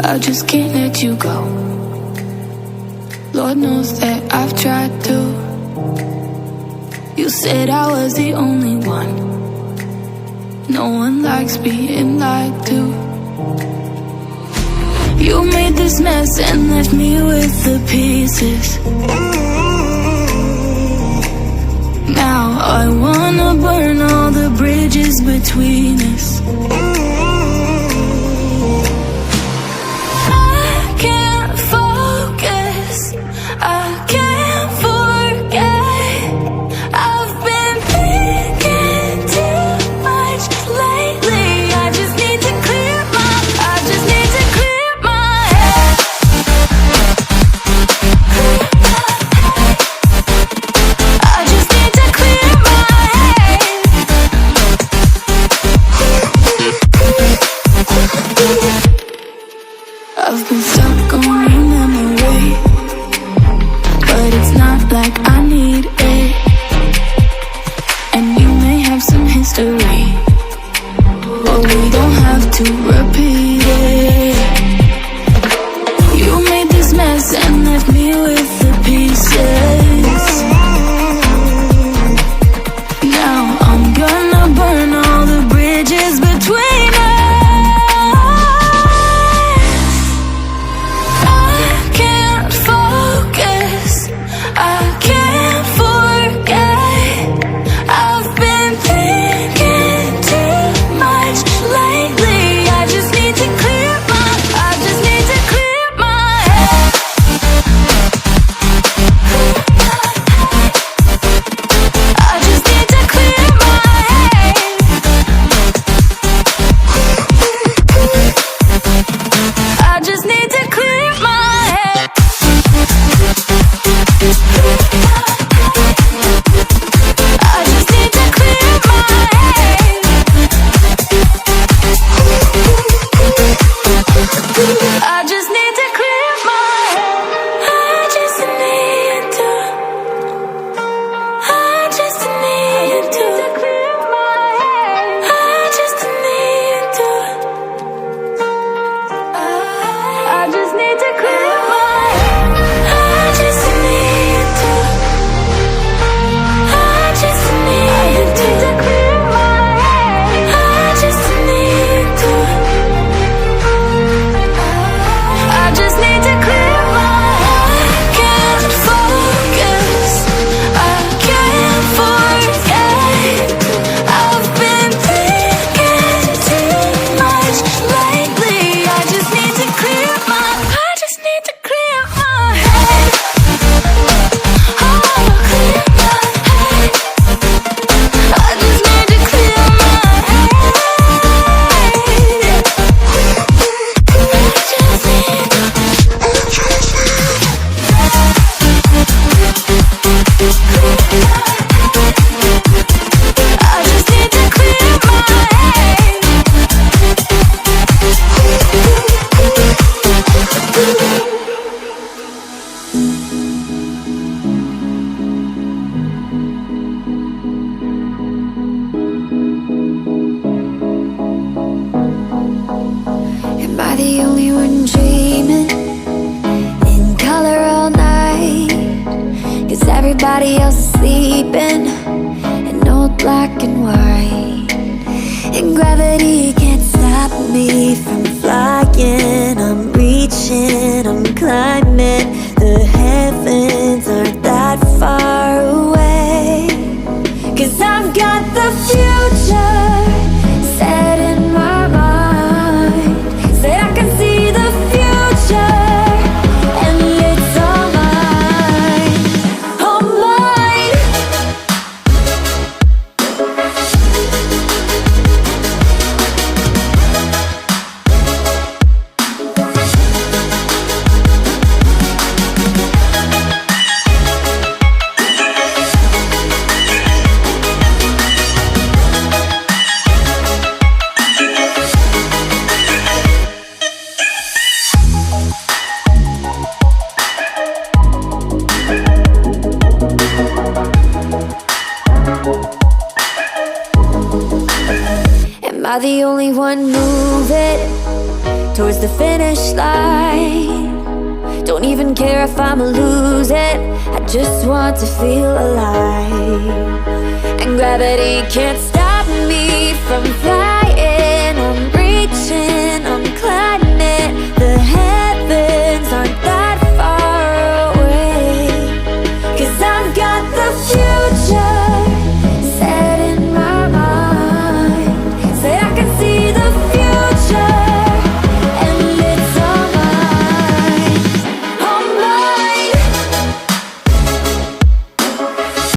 I just can't let you go. Lord knows that I've tried to. You said I was the only one. No one likes being lied to. You made this mess and left me with the pieces. Now I wanna burn all the bridges between us. I can't focus, I can't forget. I've been thinking too much lately. I just need to clear my head. I just need to clear my head. I've been stuck on your memory, but it's not like I need it. And you may have some history, but we don't have to repeat it. You made this mess and left me with the pieces. Now I'm gonna burn all the bridges between us. I can't focus, I can't forget. I've been thinking too much lately. I just need to clear my head. I just need to clear my head. I just need to clear my head. I just need to clear my head. I just need to clear my head. I just need to. I just need to clear my head. I just need to. I just need to clear my head. I just need to. I just need to clear my head. I just need to. I just need to clear my head. I can't focus, I can't forget. I've been thinking too much lately. I just need to clear my head. Oh, clear my head. I just need to clear my head. I just need to clear my head. Am I the only one dreaming in color all night? 'Cause everybody else is sleeping in old black and white. And gravity can't stop me from flying. I'm reaching, I'm climbing. The heavens aren't that far away. 'Cause I've got the future set in my mind. Said I can see the future, and it's all mine, all mine. Am I the only one moving towards the finish line. Don't even care if I'ma lose it, I just want to feel alive. And gravity can't stop